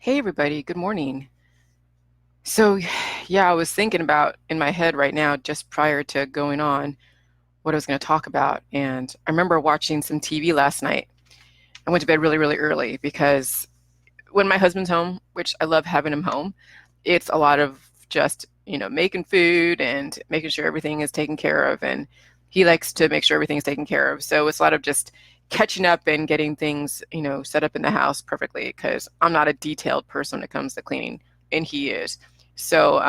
Hey everybody, good morning. So, yeah, I was thinking about in my head right now, just prior to going on, what I was going to talk about. And I remember watching some TV last night. I went to bed really, really early because when my husband's home, which I love having him home, it's a lot of just, making food and making sure everything is taken care of. And he likes to make sure everything's taken care of. So it's a lot of just catching up and getting things, set up in the house perfectly because I'm not a detailed person when it comes to cleaning, and he is. So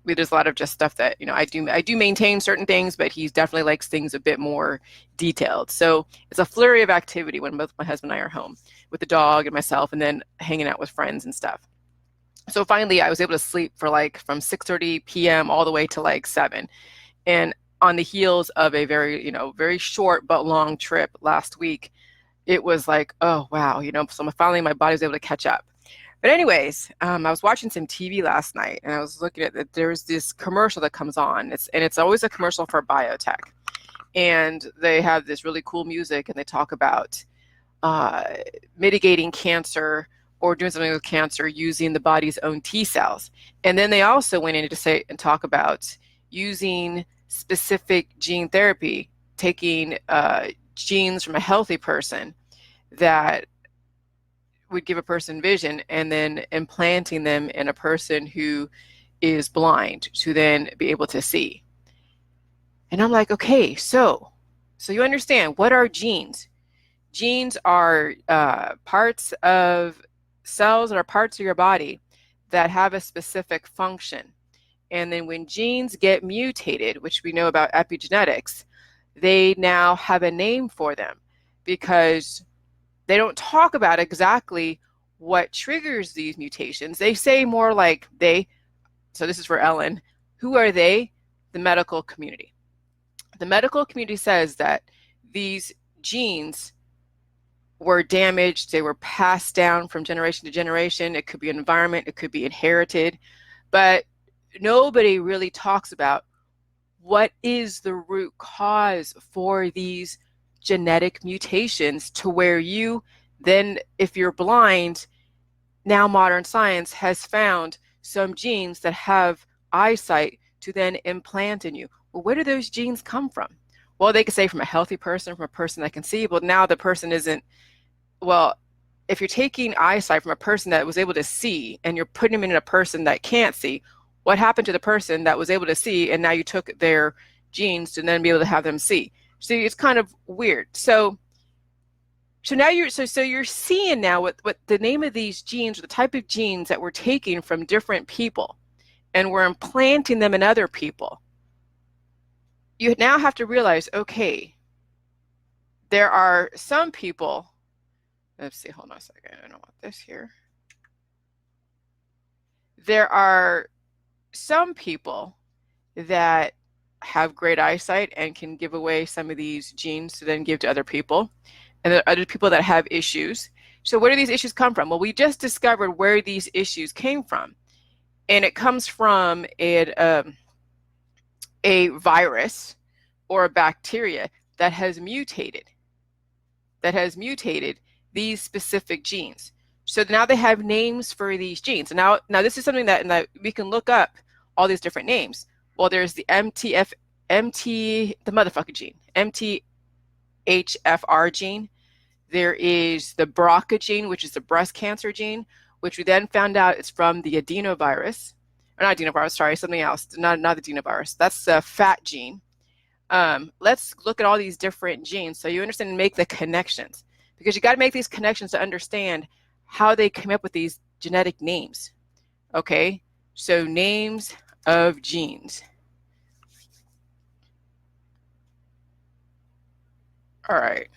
there's a lot of just stuff that I do maintain certain things, but he definitely likes things a bit more detailed. So it's a flurry of activity when both my husband and I are home with the dog and myself, and then hanging out with friends and stuff. So finally, I was able to sleep for like from 6:30 p.m. all the way to like 7. And on the heels of a very, very short but long trip last week, it was like, oh wow, so finally my body was able to catch up. But anyways, I was watching some TV last night, and I was looking at that. There's this commercial that comes on. It's always a commercial for biotech, and they have this really cool music, and they talk about uh, mitigating cancer or doing something with cancer using the body's own T cells. And then they also went in to say and talk about using specific gene therapy, taking genes from a healthy person that would give a person vision and then implanting them in a person who is blind to then be able to see. And I'm like, okay, so you understand what are genes? Genes are parts of cells that are parts of your body that have a specific function. And then when genes get mutated, which we know about epigenetics, they now have a name for them because they don't talk about exactly what triggers these mutations. They say more like so this is for Ellen, who are they? The medical community. The medical community says that these genes were damaged, they were passed down from generation to generation. It could be an environment, it could be inherited, but nobody really talks about what is the root cause for these genetic mutations to where you then, if you're blind, now modern science has found some genes that have eyesight to then implant in you. Well, where do those genes come from? Well, they could say from a healthy person, from a person that can see, but now the person isn't, well, if you're taking eyesight from a person that was able to see and you're putting them in a person that can't see, what happened to the person that was able to see and now you took their genes to then be able to have them see? See, it's kind of weird. So now you're seeing now what the name of these genes, or the type of genes that we're taking from different people and we're implanting them in other people. You now have to realize, okay, there are some people. Let's see, hold on a second. I don't want this here. There are some people that have great eyesight and can give away some of these genes to then give to other people. And there are other people that have issues. So where do these issues come from? Well, we just discovered where these issues came from. And it comes from a virus or a bacteria that has mutated these specific genes. So now they have names for these genes. And now this is something that we can look up all these different names. Well, there's the the motherfucker gene, MTHFR gene. There is the BRCA gene, which is the breast cancer gene, which we then found out is from the adenovirus. Or not adenovirus, sorry, something else. Not the adenovirus. That's the fat gene. Let's look at all these different genes so you understand and make the connections. Because you got to make these connections to understand how they came up with these genetic names. Okay, so names of genes. All right.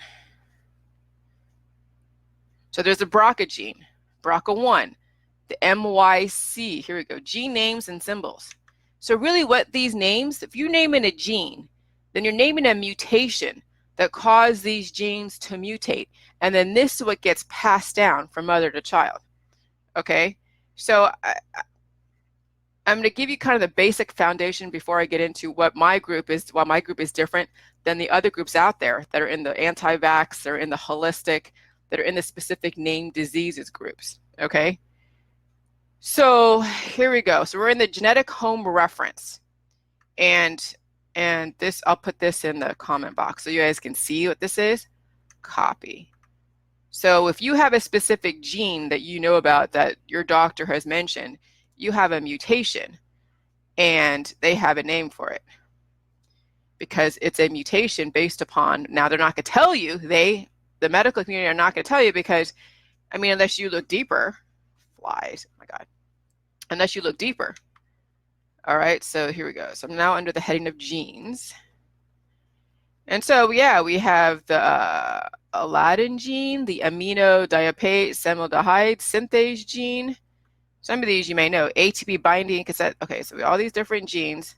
So there's the BRCA gene, BRCA1, the MYC. Here we go, gene names and symbols. So really what these names, if you name in a gene, then you're naming a mutation that caused these genes to mutate. And then this is what gets passed down from mother to child. Okay, so I'm going to give you kind of the basic foundation before I get into what my group is, why my group is different than the other groups out there that are in the anti-vax, that are in the holistic, that are in the specific named diseases groups. Okay, So here we go. So we're in the genetic home reference. And this, I'll put this in the comment box so you guys can see what this is. Copy. So if you have a specific gene that you know about that your doctor has mentioned, you have a mutation and they have a name for it because it's a mutation based upon, now they're not going to tell you, the medical community are not going to tell you because, I mean, unless you look deeper, flies, oh my God, unless you look deeper. All right, so here we go. So I'm now under the heading of genes. And so, yeah, we have the Aladdin gene, the aminodiapate semialdehyde synthase gene. Some of these you may know, ATP binding cassette. Okay, so we have all these different genes,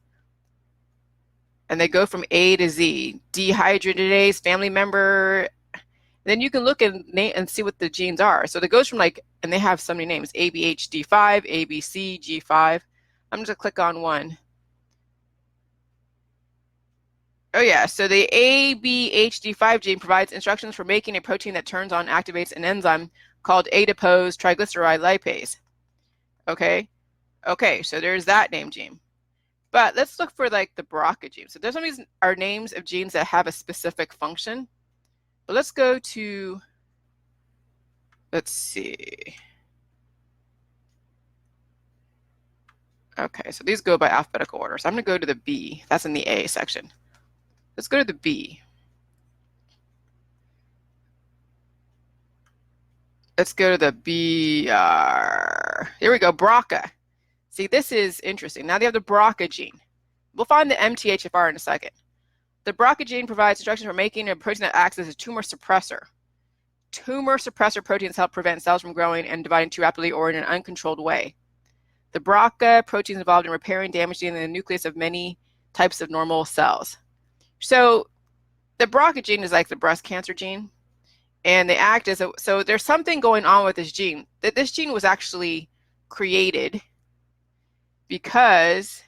and they go from A to Z. Dehydrogenase, family member. Then you can look and see what the genes are. So it goes from like, and they have so many names, ABHD5, ABC, G5. I'm just gonna click on one. Oh yeah, so the ABHD5 gene provides instructions for making a protein that turns on, activates an enzyme called adipose triglyceride lipase. Okay, so there's that name gene. But let's look for like the BRCA gene. So there's some of these are names of genes that have a specific function. But let's go to, let's see. Okay, so these go by alphabetical order. So I'm gonna go to the B. That's in the A section. Let's go to the B. Let's go to the BR. Here we go, BRCA. See, this is interesting. Now they have the BRCA gene. We'll find the MTHFR in a second. The BRCA gene provides instructions for making a protein that acts as a tumor suppressor. Tumor suppressor proteins help prevent cells from growing and dividing too rapidly or in an uncontrolled way. The BRCA protein is involved in repairing damage in the nucleus of many types of normal cells. So the BRCA gene is like the breast cancer gene, and they act as a, so there's something going on with this gene. That this gene was actually created because,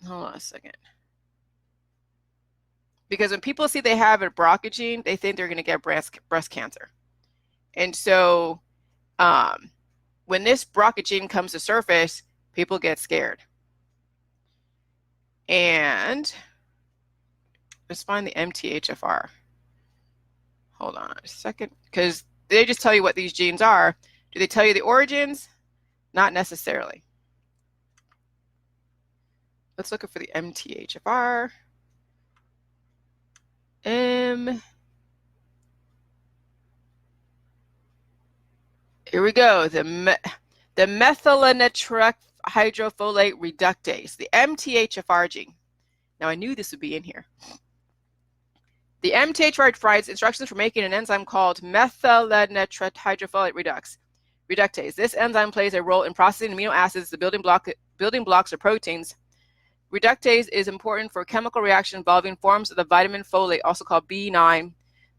hold on a second. Because when people see they have a BRCA gene, they think they're going to get breast cancer. And so when this BRCA gene comes to surface, people get scared. And let's find the MTHFR. Hold on a second, because they just tell you what these genes are. Do they tell you the origins? Not necessarily. Let's look for the MTHFR. Here we go. The methylenitrate hydrofolate reductase, the MTHFR gene. Now I knew this would be in here. The MTHFR provides instructions for making an enzyme called methylenitrate hydrofolate reductase. This enzyme plays a role in processing amino acids, the building blocks of proteins. Reductase is important for chemical reaction involving forms of the vitamin folate, also called B9.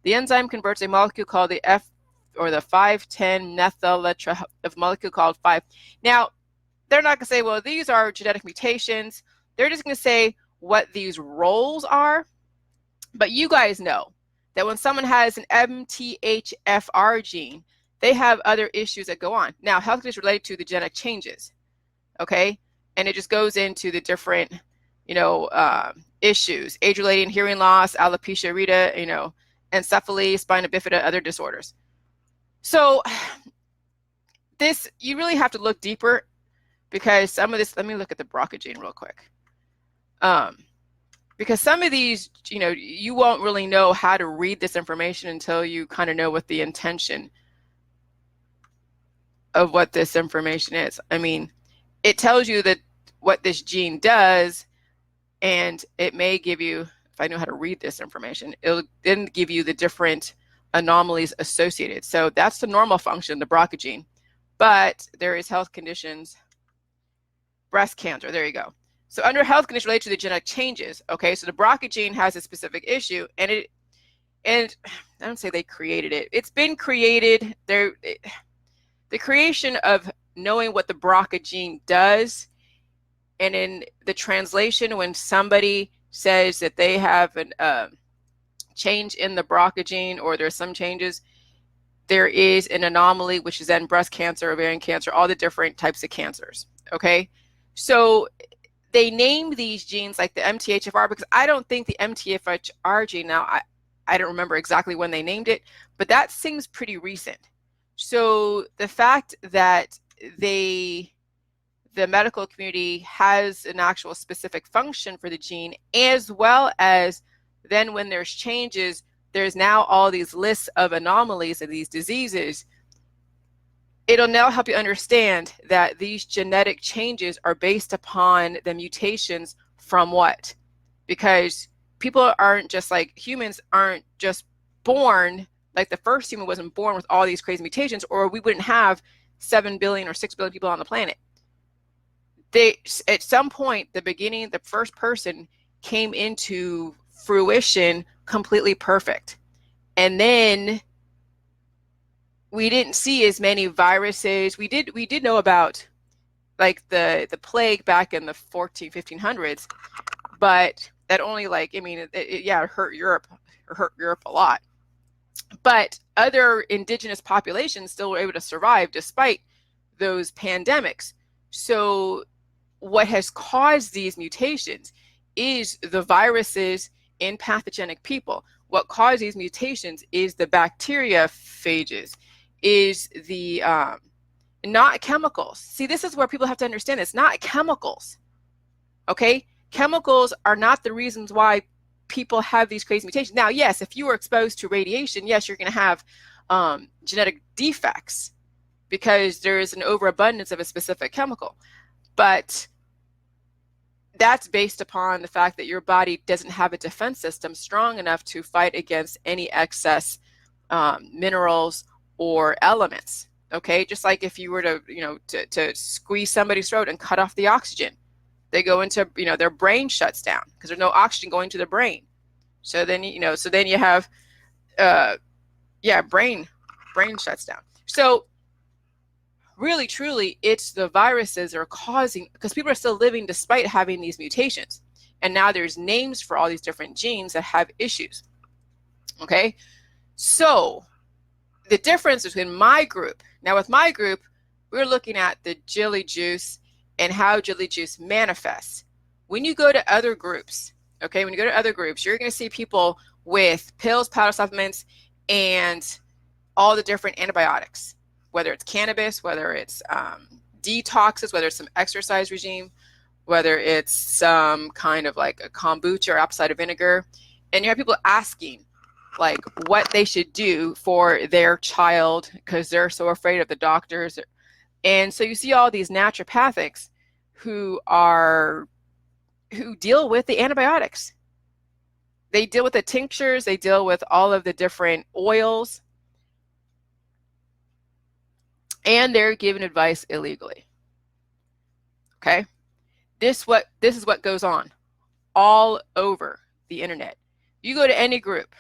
The enzyme converts a molecule called the 5,10 methyl of molecule called 5. Now, they're not going to say, well, these are genetic mutations. They're just going to say what these roles are. But you guys know that when someone has an MTHFR gene, they have other issues that go on. Now, health conditions related to the genetic changes, okay? And it just goes into the different, issues: age-related hearing loss, alopecia areata, encephaly, spina bifida, other disorders. So this, you really have to look deeper, because some of this, let me look at the BRCA gene real quick. Because some of these, you won't really know how to read this information until you kind of know what the intention of what this information is. I mean, it tells you that what this gene does, and it may give you, if I know how to read this information, it'll then give you the different anomalies associated. So that's the normal function, the BRCA gene. But there is health conditions, breast cancer, there you go. So under health conditions related to the genetic changes, okay, so the BRCA gene has a specific issue, and I don't say they created it. It's been created. The creation of knowing what the BRCA gene does, and in the translation, when somebody says that they have a change in the BRCA gene, or there's some changes, there is an anomaly, which is then breast cancer, ovarian cancer, all the different types of cancers. Okay, so they name these genes like the MTHFR because I don't think the MTHFR gene, now I don't remember exactly when they named it, but that seems pretty recent. So the fact that the medical community has an actual specific function for the gene, as well as then when there's changes, there's now all these lists of anomalies of these diseases. It'll now help you understand that these genetic changes are based upon the mutations from what? Because people aren't just like, humans aren't just born, like the first human wasn't born with all these crazy mutations, or we wouldn't have 7 billion or 6 billion people on the planet. At some point, the first person came into fruition completely perfect. And then we didn't see as many viruses. We did know about like the plague back in the 1500s, but that only it hurt Europe a lot. But other indigenous populations still were able to survive despite those pandemics. So what has caused these mutations is the viruses in pathogenic people. What caused these mutations is the bacteriophages, is the not chemicals. See, this is where people have to understand this, not chemicals. Okay? Chemicals are not the reasons why people have these crazy mutations. Now, yes, if you were exposed to radiation, yes, you're going to have genetic defects because there is an overabundance of a specific chemical. But that's based upon the fact that your body doesn't have a defense system strong enough to fight against any excess minerals or elements. Okay, just like if you were to squeeze somebody's throat and cut off the oxygen, they go into, their brain shuts down because there's no oxygen going to the brain. So then you have brain shuts down. So really, truly, it's the viruses that are causing, because people are still living despite having these mutations. And now there's names for all these different genes that have issues. Okay, so the difference between my group, now with my group, we're looking at the Jilly juice and how Jilly juice manifests. When you go to other groups, okay, when you go to other groups, you're going to see people with pills, powder supplements, and all the different antibiotics, whether it's cannabis, whether it's detoxes, whether it's some exercise regime, whether it's some kind of like a kombucha or apple cider vinegar. And you have people asking like what they should do for their child because they're so afraid of the doctors. And so you see all these naturopathics who deal with the antibiotics. They deal with the tinctures, they deal with all of the different oils, and they're giving advice illegally. Okay? This is what goes on all over the internet. You go to any group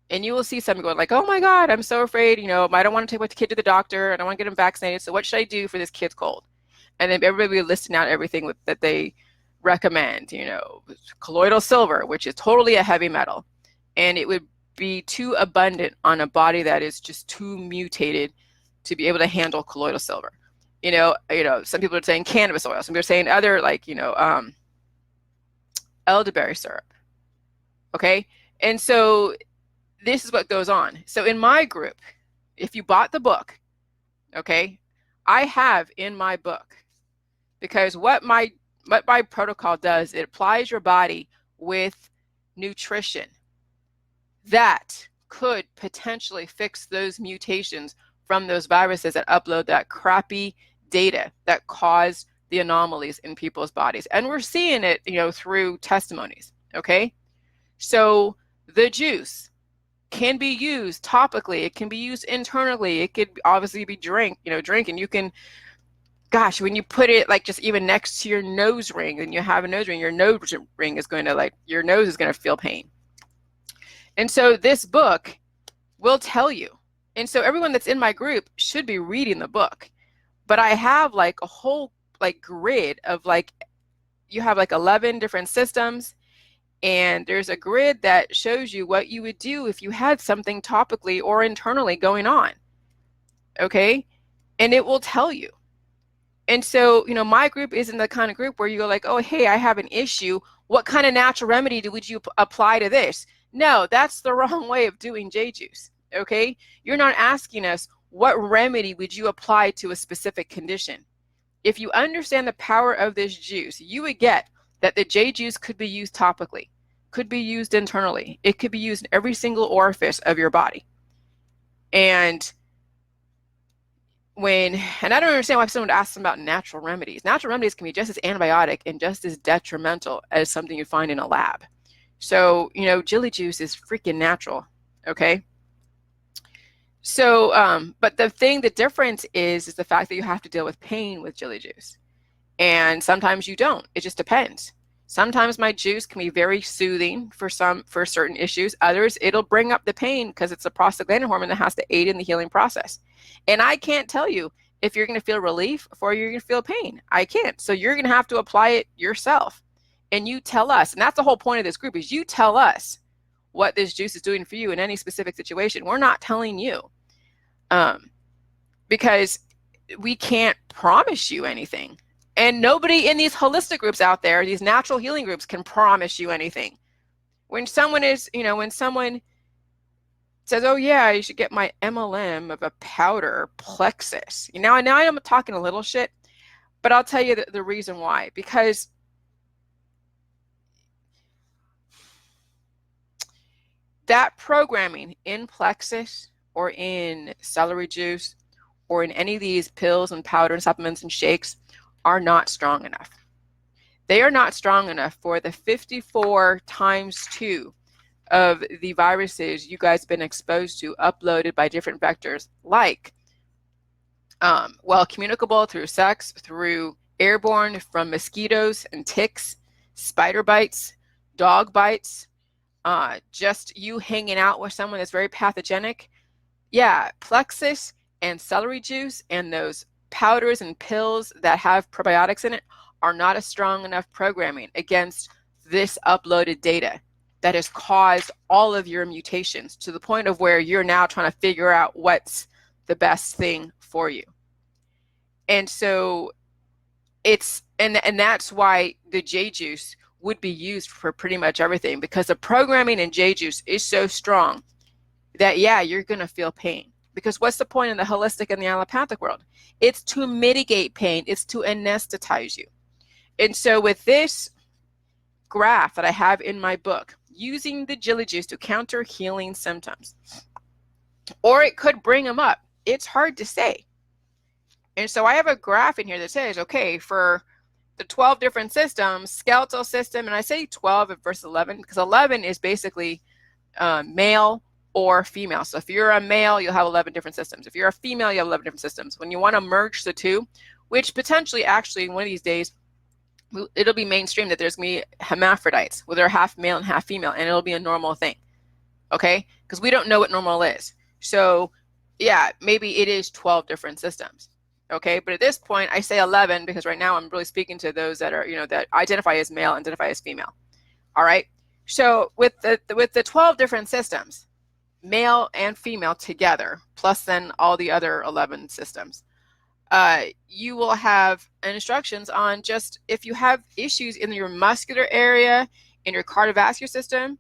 and you will see something going like, oh my God, I'm so afraid, I don't want to take my kid to the doctor, I don't want to get him vaccinated, so what should I do for this kid's cold? And then everybody will listing out everything that they recommend, colloidal silver, which is totally a heavy metal, and it would be too abundant on a body that is just too mutated to be able to handle colloidal silver. Some people are saying cannabis oil, some people are saying other elderberry syrup. Okay, and so this is what goes on. So in my group, if you bought the book, okay, I have in my book, because what my protocol does, it applies your body with nutrition that could potentially fix those mutations from those viruses that upload that crappy data that cause the anomalies in people's bodies. And we're seeing it, through testimonies, okay? So the juice can be used topically. It can be used internally. It could obviously be drink, and you can, gosh, when you put it like just even next to your nose ring and you have a nose ring, your nose ring is going to your nose is going to feel pain. And so this book will tell you. And so everyone that's in my group should be reading the book. But I have like a whole grid of you have 11 different systems, and there's a grid that shows you what you would do if you had something topically or internally going on. okay? And it will tell you. And so, my group isn't the kind of group where you go like, oh, hey, I have an issue. What kind of natural remedy would you apply to this? No, that's the wrong way of doing J juice, okay? You're not asking us what remedy would you apply to a specific condition. If you understand the power of this juice, you would get that the J juice could be used topically, could be used internally. It could be used in every single orifice of your body. And I don't understand why someone would ask them about natural remedies. Natural remedies can be just as antibiotic and just as detrimental as something you find in a lab. So, Jilly juice is freaking natural, okay? So, but the difference is the fact that you have to deal with pain with Jilly juice. And sometimes you don't. It just depends. Sometimes my juice can be very soothing for certain issues. Others, it'll bring up the pain because it's a prostaglandin hormone that has to aid in the healing process. And I can't tell you if you're going to feel relief or you're going to feel pain. I can't. So you're going to have to apply it yourself. And you tell us, and that's the whole point of this group, is you tell us what this juice is doing for you in any specific situation. We're not telling you because we can't promise you anything. And nobody in these holistic groups out there, these natural healing groups, can promise you anything. When someone says, oh yeah, you should get my MLM of a powder plexus. Now I'm talking a little shit, but I'll tell you the reason why. Because that programming in plexus or in celery juice or in any of these pills and powder and supplements and shakes are not strong enough. They are not strong enough for the 54 times 2 of the viruses you guys have been exposed to uploaded by different vectors, like communicable through sex, through airborne from mosquitoes and ticks, spider bites, dog bites, just you hanging out with someone that's very pathogenic. Yeah, plexus and celery juice and those powders and pills that have probiotics in it are not a strong enough programming against this uploaded data that has caused all of your mutations to the point of where you're now trying to figure out what's the best thing for you. And so and that's why the J juice would be used for pretty much everything, because the programming in J juice is so strong that, yeah, you're going to feel pain. Because what's the point in the holistic and the allopathic world? It's to mitigate pain. It's to anesthetize you. And so with this graph that I have in my book, using the Jilly juice to counter healing symptoms, or it could bring them up. It's hard to say. And so I have a graph in here that says, okay, for the 12 different systems, skeletal system, and I say 12 versus 11 because 11 is basically male or female. So if you're a male, you'll have 11 different systems. If you're a female, you have 11 different systems. When you want to merge the two, which potentially actually one of these days, it'll be mainstream that there's going to be hermaphrodites, where they're half male and half female, and it'll be a normal thing, okay? Because we don't know what normal is. So yeah, maybe it is 12 different systems, okay? But at this point, I say 11 because right now I'm really speaking to those that are, that identify as male, identify as female, all right? So with the 12 different systems, male and female together, plus then all the other 11 systems, you will have instructions on just if you have issues in your muscular area, in your cardiovascular system,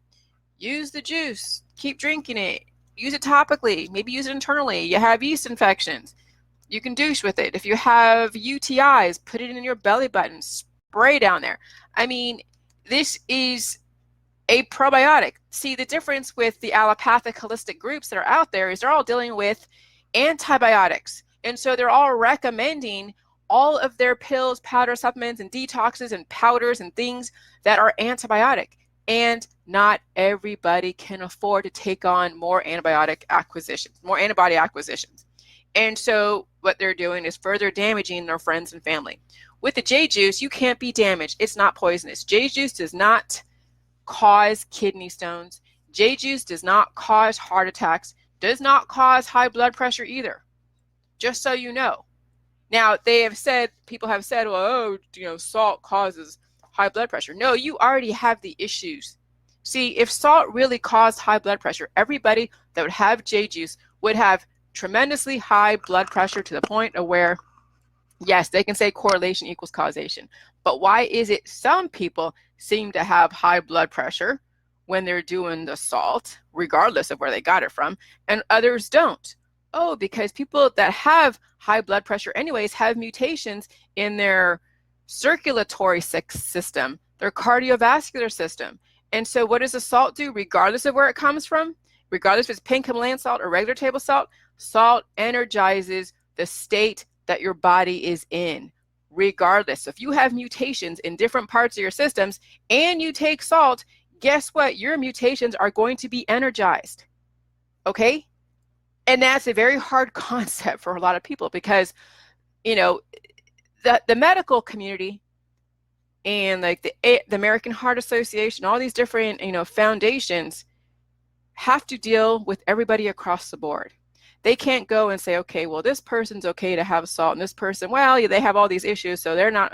use the juice, keep drinking it, use it topically, maybe use it internally. You have yeast infections, you can douche with it. If you have UTIs, put it in your belly button, spray down there. I mean, this is a probiotic. See, the difference with the allopathic holistic groups that are out there is they're all dealing with antibiotics. And so they're all recommending all of their pills, powder, supplements, and detoxes and powders and things that are antibiotic. And not everybody can afford to take on more antibody acquisitions. And so what they're doing is further damaging their friends and family. With the J juice, you can't be damaged. It's not poisonous. J juice does not cause kidney stones. J juice does not cause heart attacks, does not cause high blood pressure either. Just so you know. Now, people have said, well, salt causes high blood pressure. No, you already have the issues. See, if salt really caused high blood pressure, everybody that would have J juice would have tremendously high blood pressure to the point of where, yes, they can say correlation equals causation. But why is it some people seem to have high blood pressure when they're doing the salt, regardless of where they got it from, and others don't? Oh, because people that have high blood pressure anyways have mutations in their circulatory system, their cardiovascular system. And so what does the salt do, regardless of where it comes from? Regardless if it's pink Himalayan salt or regular table salt, salt energizes the state that your body is in, regardless. So if you have mutations in different parts of your systems and you take salt, guess what? Your mutations are going to be energized. Okay? And that's a very hard concept for a lot of people because, the medical community and like the American Heart Association, all these different, foundations have to deal with everybody across the board. They can't go and say, okay, well, this person's okay to have salt and this person, well, they have all these issues, so they're not,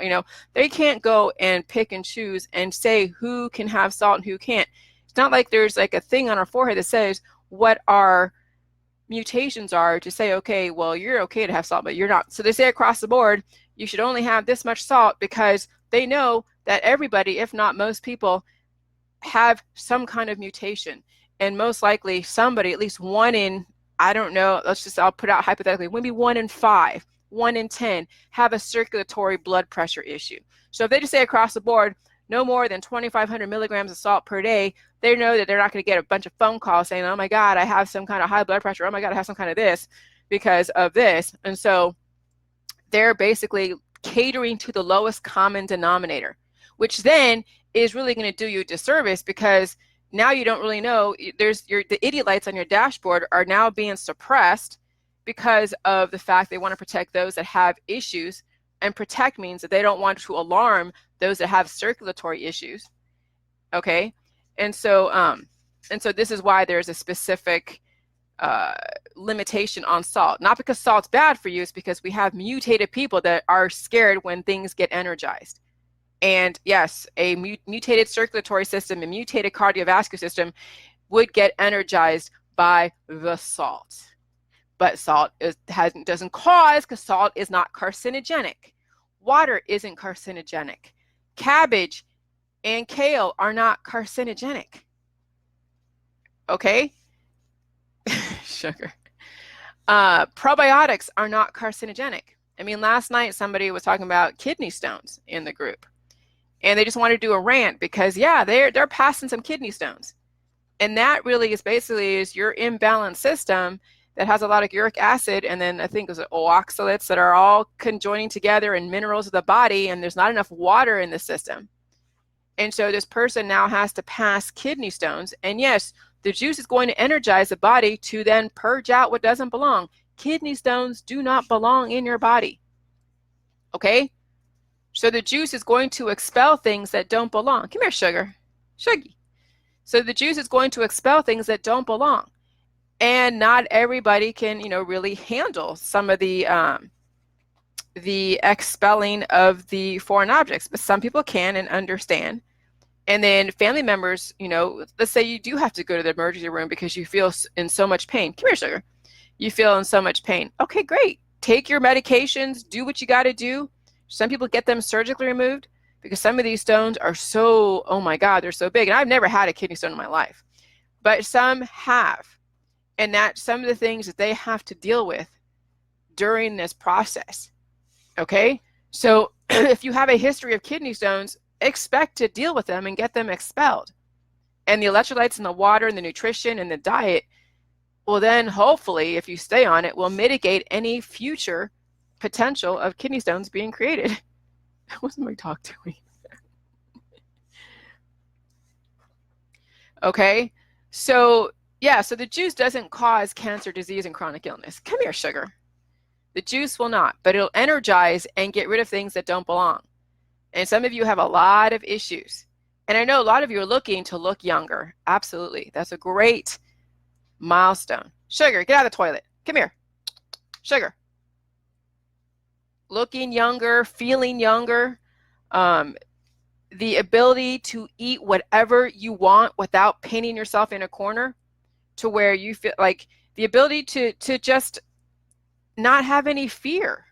they can't go and pick and choose and say who can have salt and who can't. It's not like there's like a thing on our forehead that says what our mutations are to say, okay, well, you're okay to have salt, but you're not. So they say across the board, you should only have this much salt because they know that everybody, if not most people, have some kind of mutation. And most likely somebody, at least one in, I don't know, I'll put out hypothetically, maybe 1 in 5, 1 in 10 have a circulatory blood pressure issue. So if they just say across the board, no more than 2,500 milligrams of salt per day, they know that they're not going to get a bunch of phone calls saying, oh my God, I have some kind of high blood pressure. Oh my God, I have some kind of this because of this. And so they're basically catering to the lowest common denominator, which then is really going to do you a disservice because now you don't really know. The idiot lights on your dashboard are now being suppressed because of the fact they want to protect those that have issues, and protect means that they don't want to alarm those that have circulatory issues. Okay, and so this is why there's a specific limitation on salt. Not because salt's bad for you, it's because we have mutated people that are scared when things get energized. And yes, a mutated circulatory system, a mutated cardiovascular system would get energized by the salt. But salt doesn't cause, because salt is not carcinogenic. Water isn't carcinogenic. Cabbage and kale are not carcinogenic. Okay? Sugar. Probiotics are not carcinogenic. I mean, last night somebody was talking about kidney stones in the group. And they just wanted to do a rant because, yeah, they're passing some kidney stones. And that really is basically your imbalanced system that has a lot of uric acid, and then I think it was oxalates that are all conjoining together and minerals of the body, and there's not enough water in the system. And so this person now has to pass kidney stones. And yes, the juice is going to energize the body to then purge out what doesn't belong. Kidney stones do not belong in your body. Okay? So the juice is going to expel things that don't belong. Come here, sugar. Shuggy. So the juice is going to expel things that don't belong. And not everybody can, really handle some of the expelling of the foreign objects, but some people can and understand. And then family members, let's say you do have to go to the emergency room because you feel in so much pain. Come here, sugar. You feel in so much pain. Okay, great. Take your medications, do what you got to do. Some people get them surgically removed because some of these stones are so, oh my God, they're so big. And I've never had a kidney stone in my life, but some have. And that's some of the things that they have to deal with during this process. Okay? So if you have a history of kidney stones, expect to deal with them and get them expelled. And the electrolytes in the water and the nutrition and the diet will then hopefully, if you stay on it, will mitigate any future potential of kidney stones being created. What's my talk doing? Okay, so yeah, so the juice doesn't cause cancer, disease, and chronic illness. Come here, sugar. The juice will not, but it'll energize and get rid of things that don't belong. And some of you have a lot of issues. And I know a lot of you are looking to look younger. Absolutely. That's a great milestone. Sugar, get out of the toilet. Come here. Sugar. Looking younger, feeling younger, the ability to eat whatever you want without painting yourself in a corner, to where you feel like the ability to just not have any fear.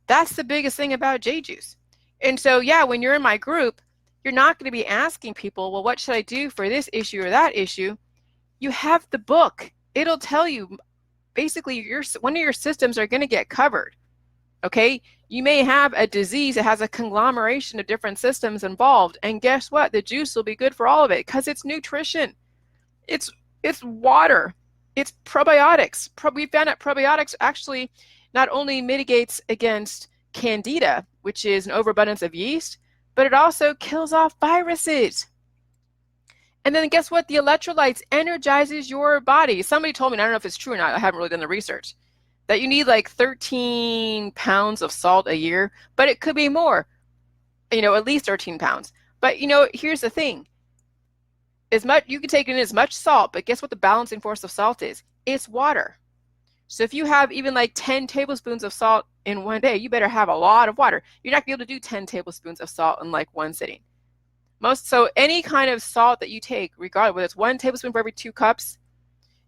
That's the biggest thing about J juice. And so, yeah, when you're in my group, you're not going to be asking people, well, what should I do for this issue or that issue? You have the book. It'll tell you basically one of your systems are going to get covered. Okay, you may have a disease that has a conglomeration of different systems involved, and guess what? The juice will be good for all of it because it's nutrition. It's water. It's probiotics. We found out probiotics actually not only mitigates against candida, which is an overabundance of yeast, but it also kills off viruses. And then guess what? The electrolytes energizes your body. Somebody told me, and I don't know if it's true or not, I haven't really done the research, that you need like 13 pounds of salt a year, but it could be more, at least 13 pounds. But, here's the thing. You can take in as much salt, but guess what the balancing force of salt is? It's water. So if you have even like 10 tablespoons of salt in one day, you better have a lot of water. You're not going to be able to do 10 tablespoons of salt in like one sitting. So any kind of salt that you take, regardless, whether it's 1 tablespoon for every 2 cups,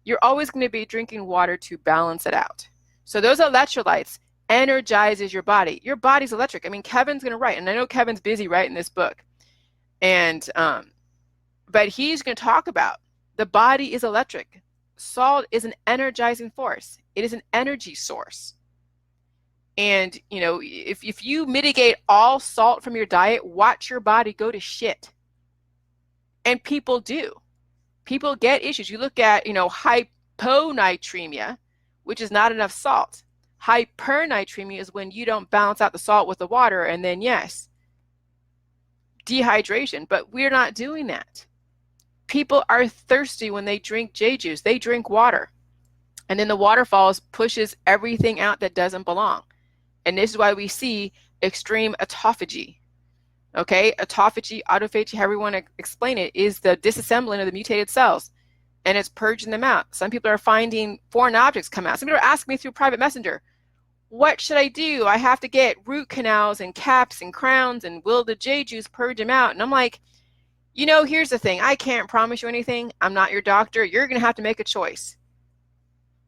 you're always going to be drinking water to balance it out. So those electrolytes energizes your body. Your body's electric. I mean, Kevin's going to write, and I know Kevin's busy writing this book, but he's going to talk about the body is electric. Salt is an energizing force. It is an energy source. And, if you mitigate all salt from your diet, watch your body go to shit. And people do. People get issues. You look at, hyponatremia, which is not enough salt. Hypernatremia is when you don't balance out the salt with the water, and then, yes, dehydration. But we're not doing that. People are thirsty when they drink J juice. They drink water. And then the waterfalls pushes everything out that doesn't belong. And this is why we see extreme autophagy. Okay, autophagy, autophagy, however you want to explain it, is the disassembling of the mutated cells, and it's purging them out. Some people are finding foreign objects come out. Some people are asking me through private messenger, what should I do? I have to get root canals and caps and crowns, and will the J juice purge them out? And I'm like, here's the thing. I can't promise you anything. I'm not your doctor. You're going to have to make a choice.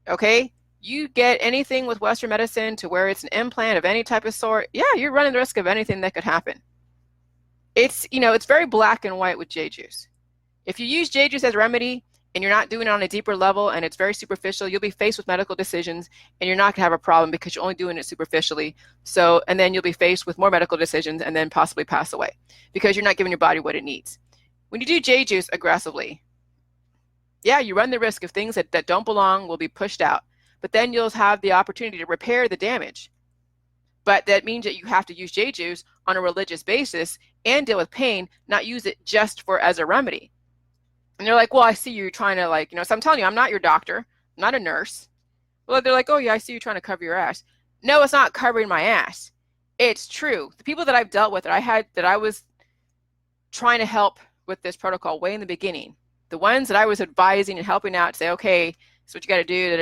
Okay? You get anything with Western medicine to where it's an implant of any type of sort, yeah, you're running the risk of anything that could happen. It's very black and white with J juice. If you use J juice as a remedy and you're not doing it on a deeper level and it's very superficial, you'll be faced with medical decisions and you're not going to have a problem because you're only doing it superficially. And then you'll be faced with more medical decisions and then possibly pass away because you're not giving your body what it needs. When you do J juice aggressively, yeah, you run the risk of things that don't belong will be pushed out. But then you'll have the opportunity to repair the damage. But that means that you have to use J juice on a religious basis and deal with pain, not use it just as a remedy. And they're like, well, I see you trying to so I'm telling you, I'm not your doctor, I'm not a nurse. Well, they're like, oh yeah, I see you trying to cover your ass. No, it's not covering my ass. It's true. The people that I've dealt with that I was trying to help with this protocol way in the beginning, the ones that I was advising and helping out to say, okay, that's what you got to do,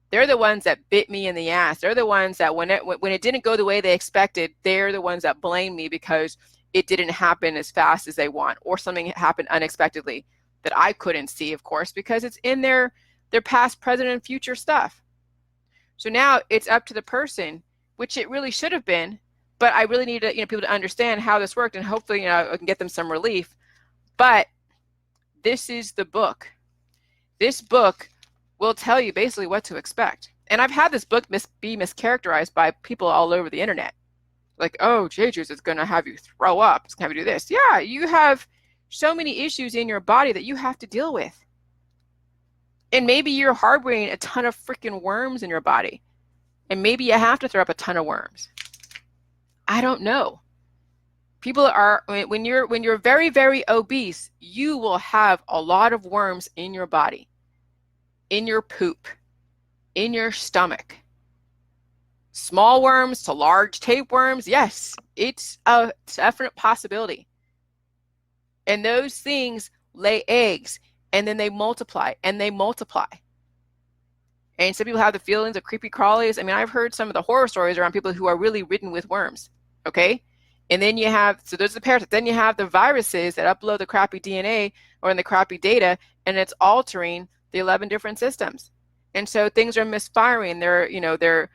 they're the ones that bit me in the ass. They're the ones that when it didn't go the way they expected, they're the ones that blame me because it didn't happen as fast as they want, or something happened unexpectedly that I couldn't see, of course, because it's in their past, present, and future stuff. So now it's up to the person, which it really should have been, but I really need people to understand how this worked, and hopefully I can get them some relief. But this is the book. This book will tell you basically what to expect. And I've had this book be mischaracterized by people all over the internet. Like, oh, J juice is going to have you throw up. It's going to have you do this. Yeah, you have so many issues in your body that you have to deal with. And maybe you're harboring a ton of freaking worms in your body. And maybe you have to throw up a ton of worms. I don't know. People are, when you're very, very obese, you will have a lot of worms in your body, in your poop, in your stomach. Small worms to large tapeworms, yes, it's a definite possibility. And those things lay eggs, and then they multiply, and they multiply. And some people have the feelings of creepy crawlies. I mean, I've heard some of the horror stories around people who are really ridden with worms, okay? And then you have, so there's the parasites. Then you have the viruses that upload the crappy DNA or in the crappy data, and it's altering the 11 different systems. And so things are misfiring. They're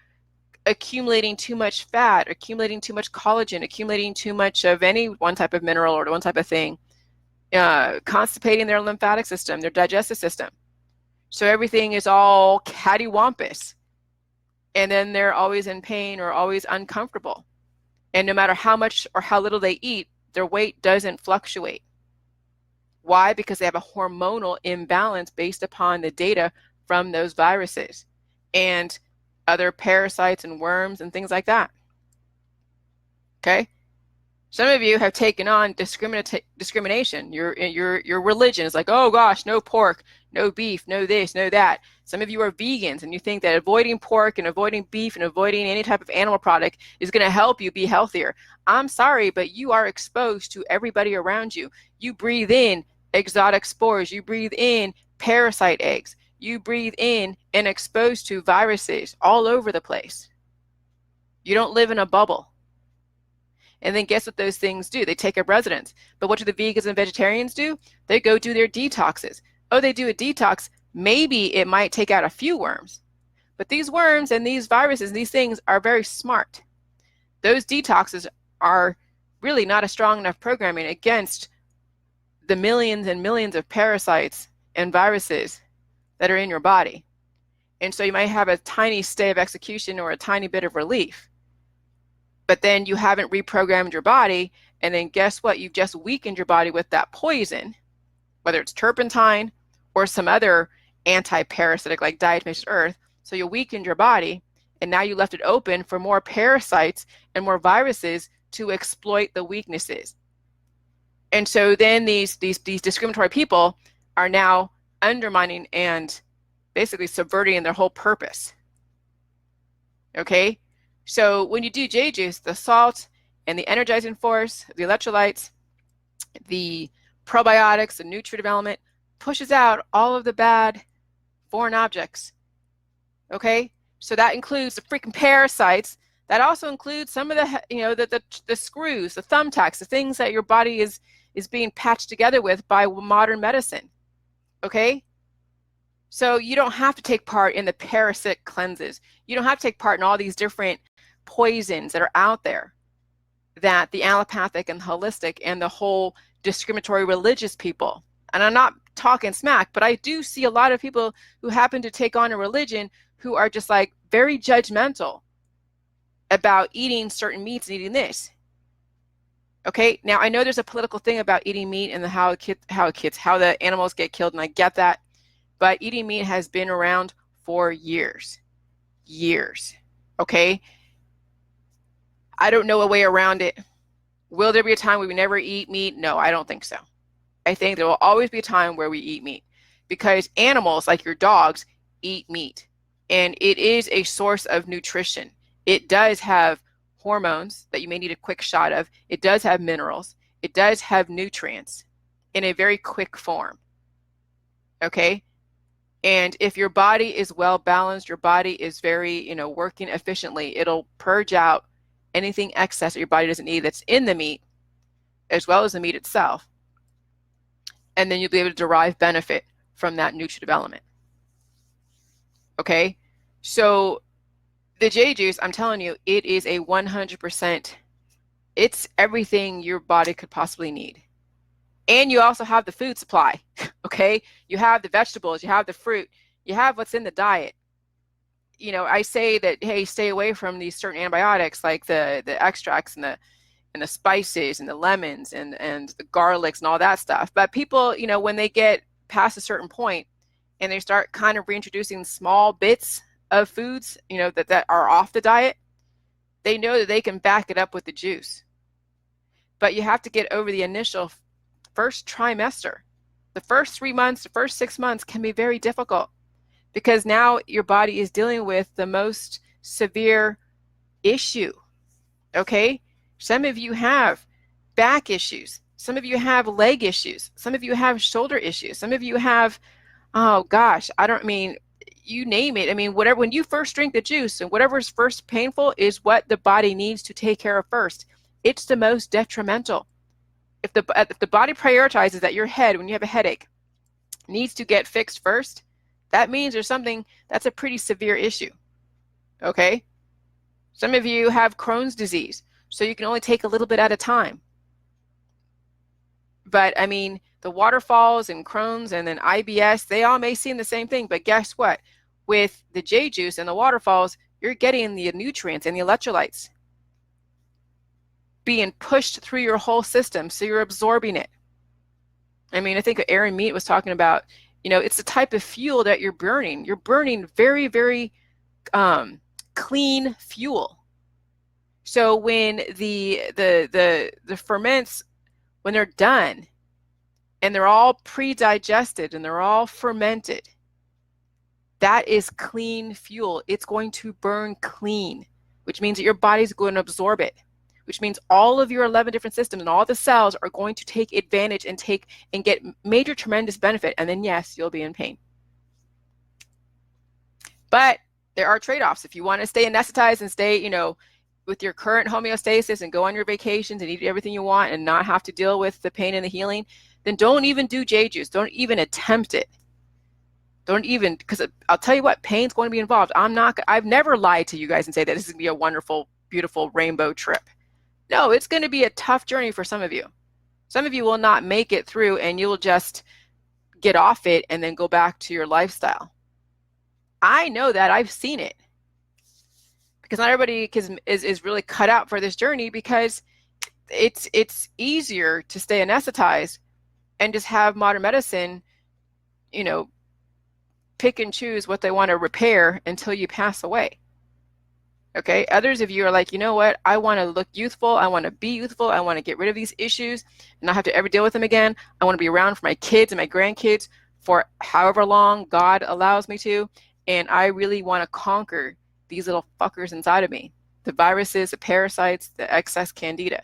accumulating too much fat, accumulating too much collagen, accumulating too much of any one type of mineral or one type of thing, constipating their lymphatic system, their digestive system. So everything is all cattywampus. And then they're always in pain or always uncomfortable. And no matter how much or how little they eat, their weight doesn't fluctuate. Why? Because they have a hormonal imbalance based upon the data from those viruses and other parasites and worms and things like that. Okay? Some of you have taken on discrimination. Your religion is like, oh gosh, no pork, no beef, no this, no that. Some of you are vegans and you think that avoiding pork and avoiding beef and avoiding any type of animal product is going to help you be healthier. I'm sorry, but you are exposed to everybody around you. You breathe in exotic spores. You breathe in parasite eggs. You breathe in and exposed to viruses all over the place. You don't live in a bubble. And then guess what those things do? They take up residence. But what do the vegans and vegetarians do? They go do their detoxes. Oh, they do a detox. Maybe it might take out a few worms. But these worms and these viruses, these things are very smart. Those detoxes are really not a strong enough programming against the millions and millions of parasites and viruses that are in your body. And so you might have a tiny stay of execution or a tiny bit of relief. But then you haven't reprogrammed your body, and then guess what? You've just weakened your body with that poison, whether it's turpentine or some other anti-parasitic like diatomaceous earth. So you weakened your body, and now you left it open for more parasites and more viruses to exploit the weaknesses. And so then these discriminatory people are now undermining and basically subverting their whole purpose. Okay? So when you do J juice, the salt and the energizing force, the electrolytes, the probiotics, the nutritive element pushes out all of the bad foreign objects. Okay? So that includes the freaking parasites. That also includes some of the, the screws, the thumbtacks, the things that your body is being patched together with by modern medicine. Okay? So you don't have to take part in the parasitic cleanses. You don't have to take part in all these different poisons that are out there that the allopathic and holistic and the whole discriminatory religious people, and I'm not talking smack, but I do see a lot of people who happen to take on a religion who are just like very judgmental about eating certain meats and eating this. Okay, now I know there's a political thing about eating meat and how the animals get killed, and I get that, but eating meat has been around for years. Okay, I don't know a way around it. Will there be a time where we never eat meat? No, I don't think so. I think there will always be a time where we eat meat, because animals like your dogs eat meat, and it is a source of nutrition. It does have hormones that you may need a quick shot of. It does have minerals. It does have nutrients in a very quick form. Okay? And if your body is well balanced, your body is very, working efficiently, it'll purge out anything excess that your body doesn't need that's in the meat, as well as the meat itself. And then you'll be able to derive benefit from that nutritive element. Okay? So the J juice, I'm telling you, it is a 100%, it's everything your body could possibly need. And you also have the food supply, okay? You have the vegetables, you have the fruit, you have what's in the diet. I say that, hey, stay away from these certain antibiotics like the extracts and the spices and the lemons and the garlics and all that stuff. But people, when they get past a certain point and they start kind of reintroducing small bits of foods, that are off the diet, they know that they can back it up with the juice. But you have to get over the initial first trimester. The first 3 months, the first 6 months can be very difficult, because now your body is dealing with the most severe issue. Okay? Some of you have back issues. Some of you have leg issues. Some of you have shoulder issues. Some of you have, oh gosh, you name it. Whatever, when you first drink the juice, and whatever's first painful is what the body needs to take care of first. It's the most detrimental. If the body prioritizes that your head, when you have a headache, needs to get fixed first, that means there's something that's a pretty severe issue. Okay? Some of you have Crohn's disease, so you can only take a little bit at a time. But I mean, the waterfalls and Crohn's and then IBS, they all may seem the same thing, but guess what? With the J juice and the waterfalls, you're getting the nutrients and the electrolytes being pushed through your whole system, so you're absorbing it. I mean, I think Aaron Meat was talking about, you know, it's the type of fuel that you're burning. You're burning very, very clean fuel. So when the ferments, when they're done and they're all pre-digested and they're all fermented, that is clean fuel. It's going to burn clean, which means that your body's going to absorb it, which means all of your 11 different systems and all the cells are going to take advantage and get major tremendous benefit. And then yes, you'll be in pain. But there are trade-offs. If you want to stay anesthetized and stay, you know, with your current homeostasis and go on your vacations and eat everything you want and not have to deal with the pain and the healing, then don't even do J juice. Don't even attempt it. Don't even, because I'll tell you what, pain's going to be involved. I've never lied to you guys and say that this is going to be a wonderful, beautiful rainbow trip. No, it's going to be a tough journey for some of you. Some of you will not make it through and you'll just get off it and then go back to your lifestyle. I know that. I've seen it. Because not everybody is really cut out for this journey, because it's easier to stay anesthetized and just have modern medicine, you know, pick and choose what they want to repair until you pass away. Okay, others of you are like, you know what, I want to look youthful, I want to be youthful, I want to get rid of these issues and not have to ever deal with them again. I want to be around for my kids and my grandkids for however long God allows me to, and I really want to conquer these little fuckers inside of me, the viruses, the parasites, the excess candida.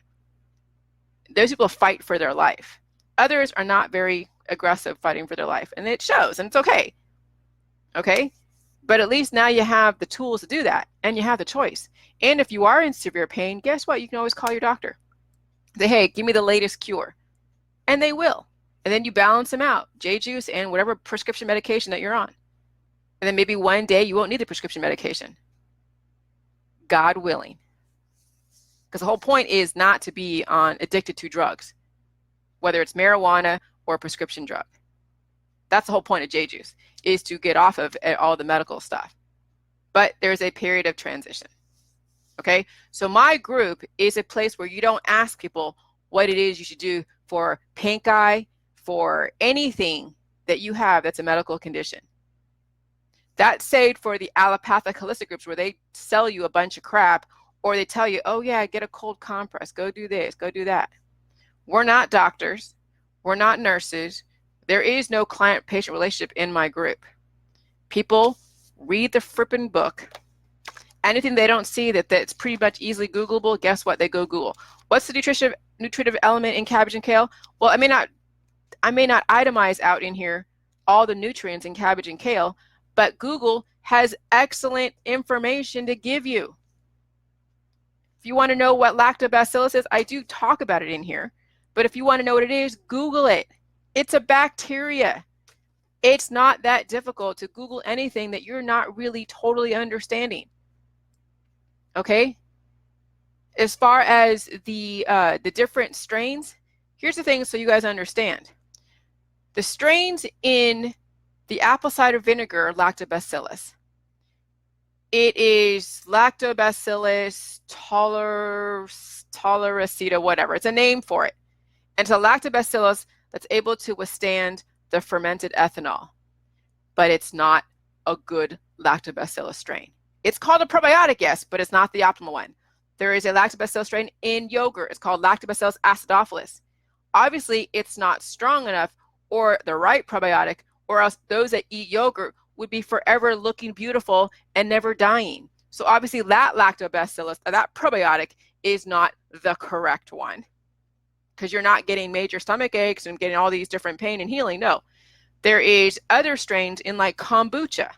Those people fight for their life. Others are not very aggressive fighting for their life, and it shows, and it's okay. Okay, but at least now you have the tools to do that, and you have the choice. And if you are in severe pain, guess what? You can always call your doctor. Say, hey, give me the latest cure, and they will. And then you balance them out, J juice and whatever prescription medication that you're on. And then maybe one day you won't need the prescription medication, God willing. Because the whole point is not to be addicted to drugs, whether it's marijuana or a prescription drug. That's the whole point of J juice, is to get off of all the medical stuff. But there's a period of transition. Okay, so my group is a place where you don't ask people what it is you should do for pink eye, for anything that you have that's a medical condition. That's saved for the allopathic holistic groups, where they sell you a bunch of crap, or they tell you, oh yeah, get a cold compress, go do this, go do that. We're not doctors, we're not nurses. There is no client-patient relationship in my group. People read the frippin' book. Anything they don't see that's pretty much easily Googleable, guess what? They go Google. What's the nutritive element in cabbage and kale? Well, I may not itemize out in here all the nutrients in cabbage and kale, but Google has excellent information to give you. If you want to know what lactobacillus is, I do talk about it in here. But if you want to know what it is, Google it. It's a bacteria. It's not that difficult to Google anything that you're not really totally understanding. Okay? As far as the different strains, here's the thing so you guys understand. The strains in the apple cider vinegar lactobacillus, it is lactobacillus toleracida, whatever. It's a name for it. And it's a lactobacillus that's able to withstand the fermented ethanol, but it's not a good lactobacillus strain. It's called a probiotic, yes, but it's not the optimal one. There is a lactobacillus strain in yogurt. It's called Lactobacillus acidophilus. Obviously, it's not strong enough or the right probiotic, or else those that eat yogurt would be forever looking beautiful and never dying. So obviously that lactobacillus, that probiotic, is not the correct one, because you're not getting major stomach aches and getting all these different pain and healing. No, there is other strains in like kombucha.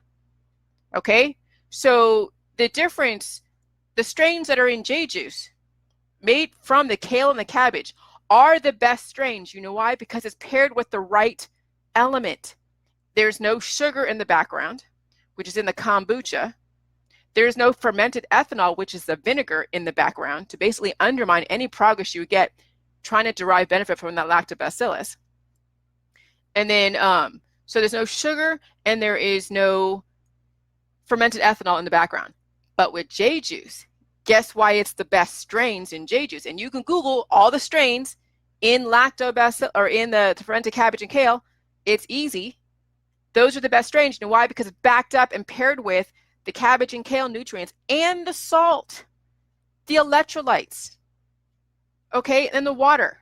Okay, so the difference, the strains that are in J juice made from the kale and the cabbage are the best strains. You know why? Because it's paired with the right element. There's no sugar in the background, which is in the kombucha. There's no fermented ethanol, which is the vinegar, in the background to basically undermine any progress you get trying to derive benefit from that lactobacillus. And then, so there's no sugar and there is no fermented ethanol in the background. But with J juice, guess why it's the best strains in J juice? And you can Google all the strains in lactobacillus or in the fermented cabbage and kale. It's easy. Those are the best strains. You know why? Because it's backed up and paired with the cabbage and kale nutrients and the salt, the electrolytes, okay, and the water.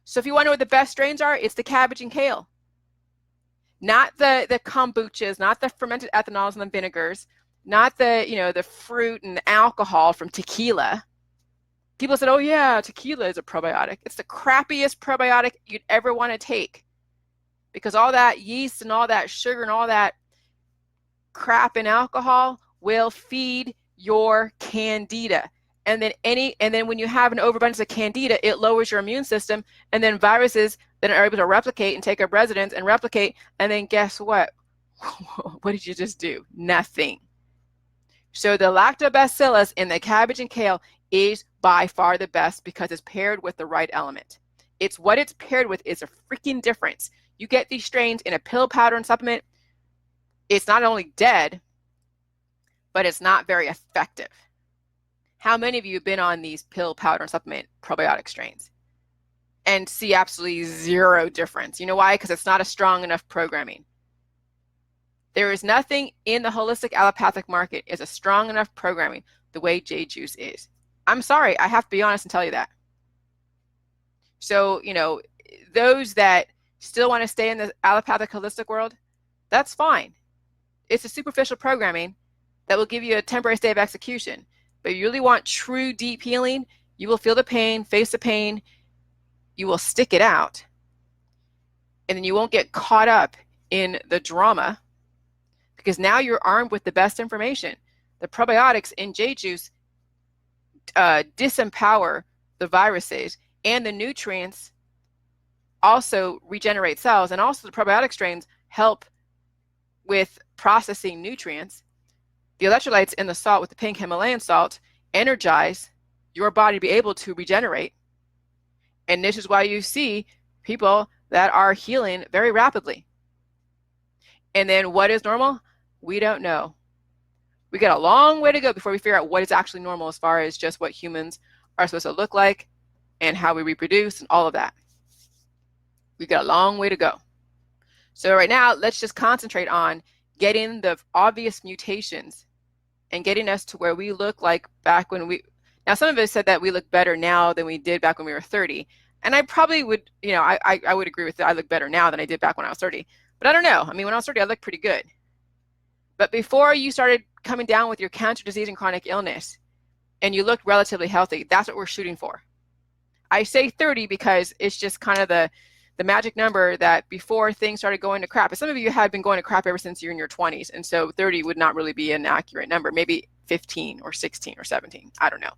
So if you want to know what the best strains are, it's the cabbage and kale. Not the kombuchas, not the fermented ethanols and the vinegars, not the, the fruit and the alcohol from tequila. People said, oh yeah, tequila is a probiotic. It's the crappiest probiotic you'd ever want to take, because all that yeast and all that sugar and all that crap in alcohol will feed your candida. And then when you have an overabundance of candida, it lowers your immune system, and then viruses then are able to replicate and take up residence and replicate. And then guess what? What did you just do? Nothing. So the lactobacillus in the cabbage and kale is by far the best because it's paired with the right element. It's what it's paired with is a freaking difference. You get these strains in a pill, powder, and supplement. It's not only dead, but it's not very effective. How many of you have been on these pill, powder, and supplement probiotic strains and see absolutely zero difference? You know why? Because it's not a strong enough programming. There is nothing in the holistic allopathic market is a strong enough programming the way J juice is. I'm sorry, I have to be honest and tell you that. So, those that still want to stay in the allopathic holistic world, that's fine. It's a superficial programming that will give you a temporary state of execution. But you really want true deep healing, you will feel the pain, face the pain, you will stick it out, and then you won't get caught up in the drama, because now you're armed with the best information. The probiotics in J juice disempower the viruses, and the nutrients also regenerate cells, and also the probiotic strains help with processing nutrients. The electrolytes in the salt with the pink Himalayan salt energize your body to be able to regenerate. And this is why you see people that are healing very rapidly. And then what is normal? We don't know. We got a long way to go before we figure out what is actually normal as far as just what humans are supposed to look like and how we reproduce and all of that. We got a long way to go. So right now, let's just concentrate on getting the obvious mutations and getting us to where we look like back when now some of us said that we look better now than we did back when we were 30. And I probably would, I would agree with that. I look better now than I did back when I was 30. But I don't know. I mean, when I was 30, I looked pretty good. But before you started coming down with your cancer, disease, and chronic illness, and you looked relatively healthy, that's what we're shooting for. I say 30 because it's just kind of the magic number that before things started going to crap. And some of you had been going to crap ever since you're in your 20s, and so 30 would not really be an accurate number. Maybe 15 or 16 or 17. I don't know.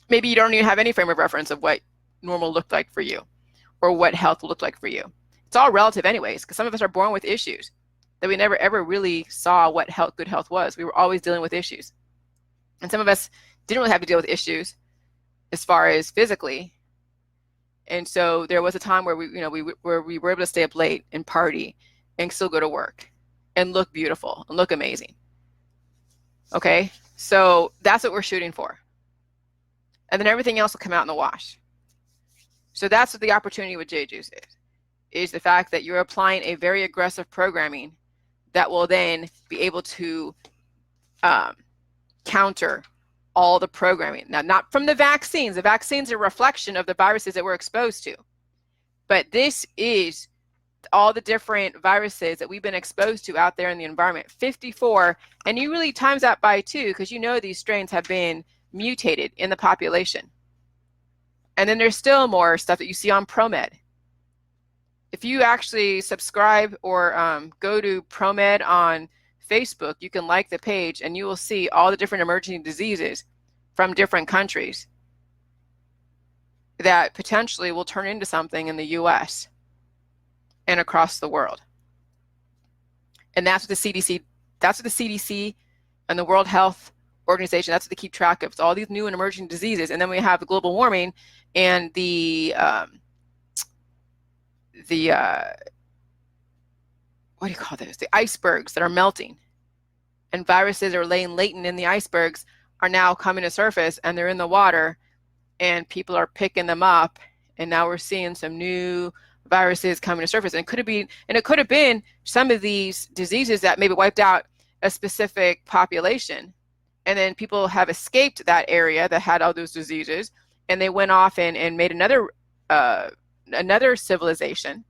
Maybe you don't even have any frame of reference of what normal looked like for you or what health looked like for you. It's all relative anyways, because some of us are born with issues that we never ever really saw what good health was. We were always dealing with issues. And some of us didn't really have to deal with issues as far as physically. And so there was a time where we were able to stay up late and party and still go to work and look beautiful and look amazing. Okay, so that's what we're shooting for. And then everything else will come out in the wash. So that's what the opportunity with J juice is the fact that you're applying a very aggressive programming that will then be able to counter all the programming. Now, not from the vaccines. The vaccines are a reflection of the viruses that we're exposed to. But this is all the different viruses that we've been exposed to out there in the environment. 54, and you really times that by 2 because these strains have been mutated in the population. And then there's still more stuff that you see on ProMed. If you actually subscribe or go to ProMed on Facebook, you can like the page and you will see all the different emerging diseases from different countries that potentially will turn into something in the US and across the world. And that's what the CDC and the World Health Organization, that's what they keep track of. It's all these new and emerging diseases. And then we have global warming and the what do you call those? The icebergs that are melting. And viruses are laying latent in the icebergs are now coming to surface, and they're in the water, and people are picking them up. And now we're seeing some new viruses coming to surface. And it could have been some of these diseases that maybe wiped out a specific population. And then people have escaped that area that had all those diseases, and they went off and made another civilization,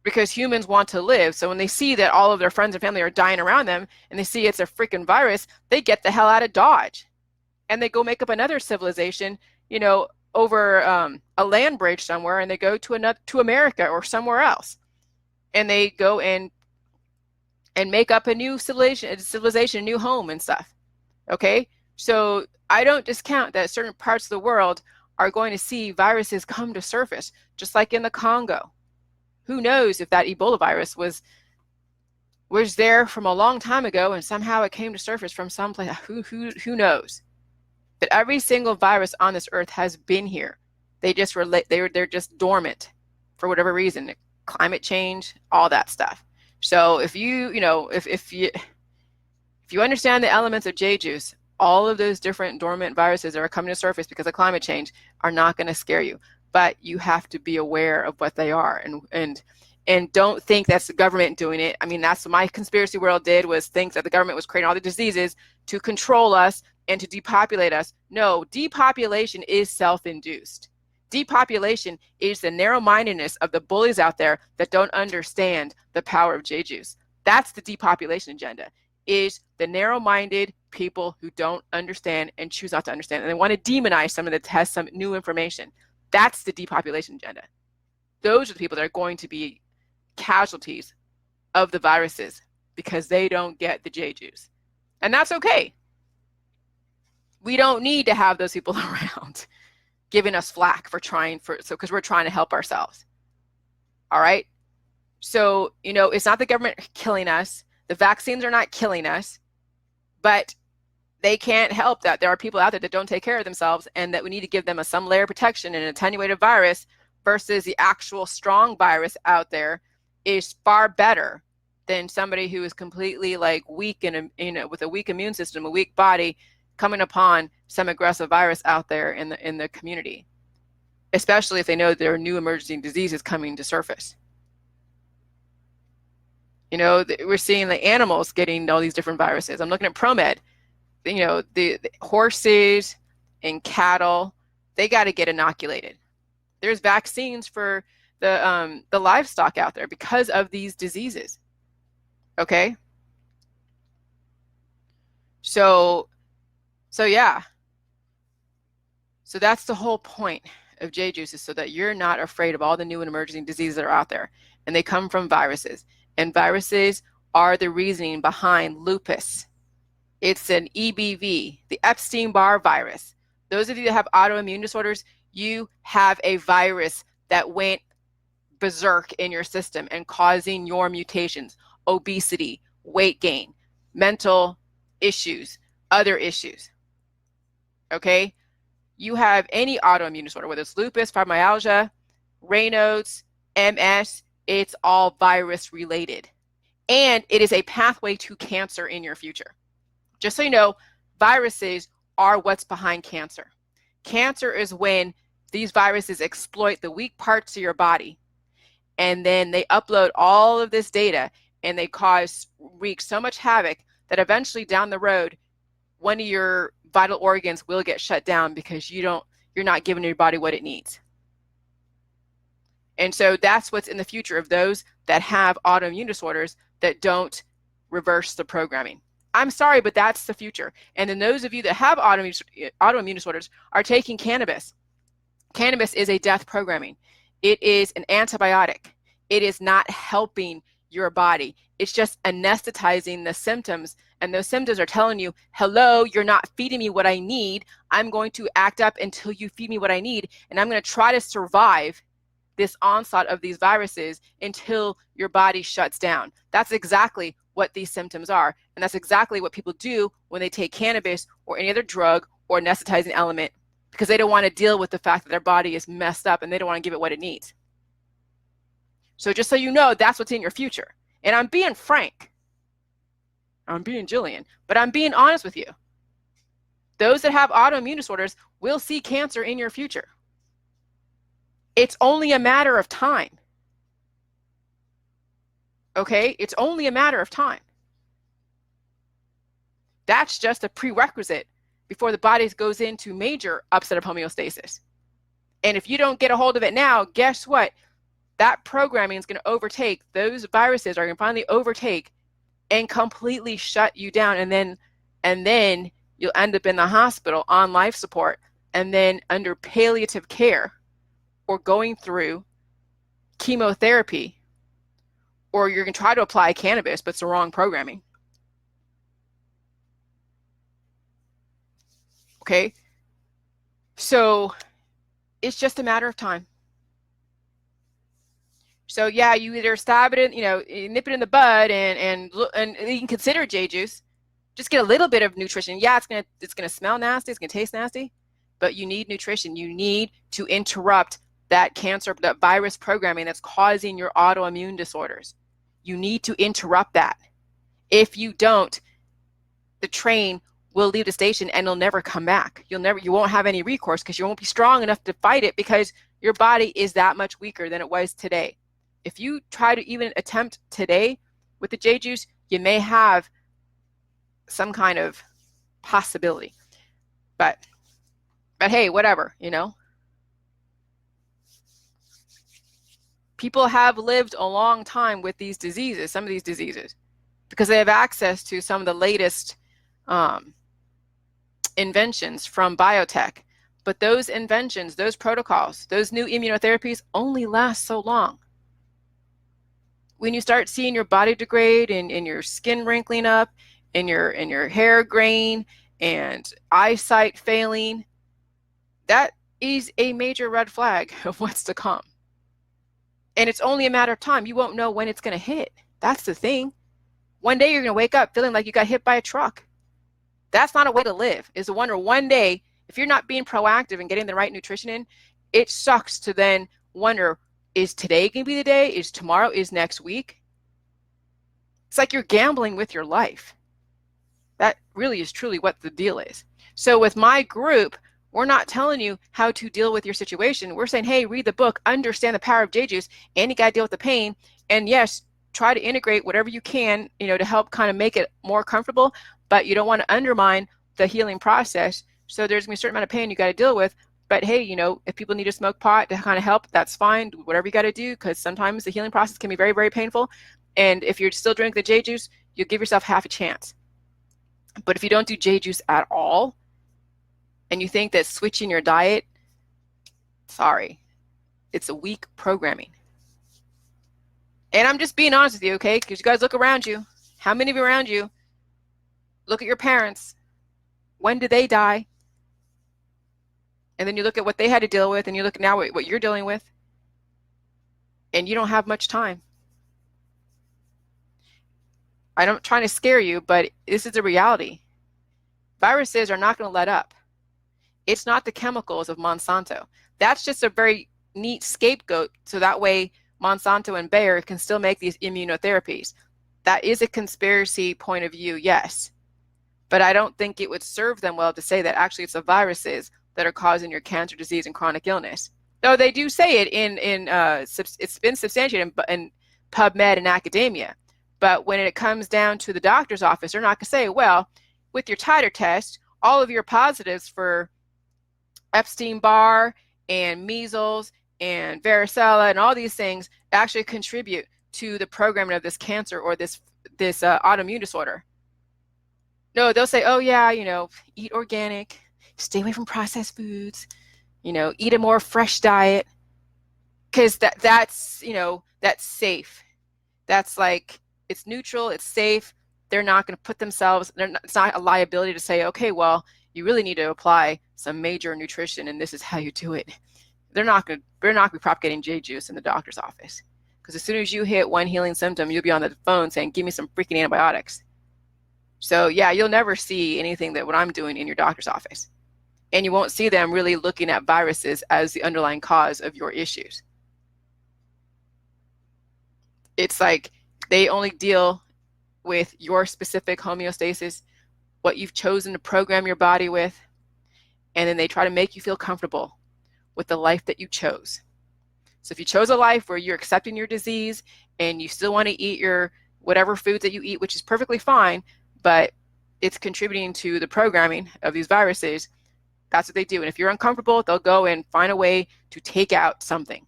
because humans want to live. So when they see that all of their friends and family are dying around them, and they see it's a freaking virus, they get the hell out of Dodge, and they go make up another civilization, over a land bridge somewhere, and they go to America or somewhere else, and they go and make up a new civilization, a new home and stuff. Okay, so I don't discount that certain parts of the world are going to see viruses come to surface, just like in the Congo. Who knows if that Ebola virus was there from a long time ago, and somehow it came to surface from someplace. Who knows? But every single virus on this earth has been here. They're just dormant for whatever reason, climate change, all that stuff. So if you understand the elements of J-juice, all of those different dormant viruses that are coming to surface because of climate change are not going to scare you. But you have to be aware of what they are, and don't think that's the government doing it. I mean, that's what my conspiracy world did, was think that the government was creating all the diseases to control us and to depopulate us. No, depopulation is self-induced. Depopulation is the narrow-mindedness of the bullies out there that don't understand the power of J-juice. That's the depopulation agenda, is the narrow-minded people who don't understand and choose not to understand, and they want to demonize someone that has some new information. That's the depopulation agenda. Those are the people that are going to be casualties of the viruses because they don't get the J-juice. And that's okay. We don't need to have those people around giving us flack because we're trying to help ourselves. All right? So, it's not the government killing us. The vaccines are not killing us, but they can't help that there are people out there that don't take care of themselves, and that we need to give them some layer of protection. And an attenuated virus versus the actual strong virus out there is far better than somebody who is completely weak and with a weak immune system, a weak body, coming upon some aggressive virus out there in the community, especially if they know there are new emerging diseases coming to surface. We're seeing the animals getting all these different viruses. I'm looking at ProMed. The horses and cattle, they got to get inoculated. There's vaccines for the livestock out there because of these diseases. Okay? So yeah. So that's the whole point of J-juice, is so that you're not afraid of all the new and emerging diseases that are out there. And they come from viruses. And viruses are the reasoning behind lupus. It's an EBV, the Epstein-Barr virus. Those of you that have autoimmune disorders, you have a virus that went berserk in your system and causing your mutations, obesity, weight gain, mental issues, other issues. Okay? You have any autoimmune disorder, whether it's lupus, fibromyalgia, Raynaud's, MS, it's all virus related. And it is a pathway to cancer in your future. Just so you know, viruses are what's behind cancer. Cancer is when these viruses exploit the weak parts of your body, and then they upload all of this data, and they wreak so much havoc that eventually down the road, one of your vital organs will get shut down because you're not giving your body what it needs. And so that's what's in the future of those that have autoimmune disorders that don't reverse the programming. I'm sorry, but that's the future. And then those of you that have autoimmune disorders are taking cannabis. Cannabis is a death programming. It is an antibiotic. It is not helping your body. It's just anesthetizing the symptoms. And those symptoms are telling you, hello, you're not feeding me what I need. I'm going to act up until you feed me what I need. And I'm going to try to survive this onslaught of these viruses until your body shuts down. That's exactly what these symptoms are. And that's exactly what people do when they take cannabis or any other drug or anesthetizing element, because they don't want to deal with the fact that their body is messed up and they don't want to give it what it needs. So just so you know, that's what's in your future. And I'm being frank. I'm being Jillian, but I'm being honest with you. Those that have autoimmune disorders will see cancer in your future. It's only a matter of time. Okay? It's only a matter of time. That's just a prerequisite before the body goes into major upset of homeostasis. And if you don't get a hold of it now, guess what? That programming is going to overtake, those viruses are going to finally overtake and completely shut you down. And then you'll end up in the hospital on life support and then under palliative care or going through chemotherapy, or you're going to try to apply cannabis, but it's the wrong programming. Okay? So it's just a matter of time. So yeah, you either stab it in, nip it in the bud and you can consider J juice. Just get a little bit of nutrition. Yeah, it's gonna smell nasty, it's gonna taste nasty, but you need nutrition. You need to interrupt that cancer, that virus programming that's causing your autoimmune disorders. You need to interrupt that. If you don't, the train will leave the station and it'll never come back. You won't have any recourse because you won't be strong enough to fight it because your body is that much weaker than it was today. If you try to even attempt today with the J juice, you may have some kind of possibility. But hey, whatever, People have lived a long time with these diseases, some of these diseases, because they have access to some of the latest inventions from biotech. But those inventions, those protocols, those new immunotherapies only last so long. When you start seeing your body degrade and your skin wrinkling up and your hair graying and eyesight failing, that is a major red flag of what's to come. And it's only a matter of time. You won't know when it's going to hit. That's the thing. One day you're going to wake up feeling like you got hit by a truck. That's not a way to live. Is to wonder one day, if you're not being proactive and getting the right nutrition in, it sucks to then wonder, is today going to be the day? Is tomorrow? Is next week? It's like you're gambling with your life. That really is truly what the deal is. So with my group, we're not telling you how to deal with your situation. We're saying, hey, read the book, understand the power of J juice, and you got to deal with the pain. And yes, try to integrate whatever you can, to help kind of make it more comfortable, but you don't want to undermine the healing process. So there's going to be a certain amount of pain you got to deal with. But hey, if people need to smoke pot to kind of help, that's fine. Do whatever you got to do, because sometimes the healing process can be very, very painful. And if you're still drinking the J juice, you'll give yourself half a chance. But if you don't do J juice at all, and you think that switching your diet, sorry, it's a weak programming. And I'm just being honest with you, okay? Because you guys look around you. How many of you around you look at your parents? When did they die? And then you look at what they had to deal with, and you look at now what you're dealing with, and you don't have much time. I'm trying to scare you, but this is the reality. Viruses are not going to let up. It's not the chemicals of Monsanto. That's just a very neat scapegoat, so that way Monsanto and Bayer can still make these immunotherapies. That is a conspiracy point of view, yes. But I don't think it would serve them well to say that actually it's the viruses that are causing your cancer, disease, and chronic illness. Though they do say it it's been substantiated in PubMed and academia. But when it comes down to the doctor's office, they're not going to say, well, with your titer test, all of your positives for Epstein-Barr and measles and varicella and all these things actually contribute to the programming of this cancer or this autoimmune disorder. No, they'll say, oh yeah, eat organic, stay away from processed foods, eat a more fresh diet, because that's safe. That's like, it's neutral, it's safe. They're not going to put themselves, it's not a liability to say, okay, well, you really need to apply some major nutrition and this is how you do it. They're not going to be propagating J juice in the doctor's office, Because as soon as you hit one healing symptom, you'll be on the phone saying, give me some freaking antibiotics. So yeah, you'll never see anything that what I'm doing in your doctor's office. And you won't see them really looking at viruses as the underlying cause of your issues. It's like they only deal with your specific homeostasis, what you've chosen to program your body with, and then they try to make you feel comfortable with the life that you chose. So if you chose a life where you're accepting your disease and you still want to eat your whatever foods that you eat, which is perfectly fine, but it's contributing to the programming of these viruses, that's what they do. And if you're uncomfortable, they'll go and find a way to take out something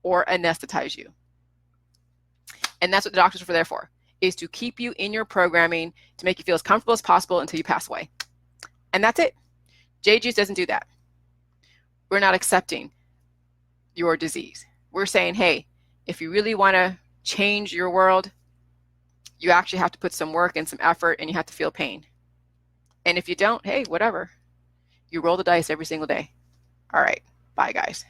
or anesthetize you. And that's what the doctors are there for, is to keep you in your programming, to make you feel as comfortable as possible until you pass away. And that's it. J-Juice doesn't do that. We're not accepting your disease. We're saying, hey, if you really want to change your world, you actually have to put some work and some effort, and you have to feel pain. And if you don't, hey, whatever. You roll the dice every single day. All right. Bye, guys.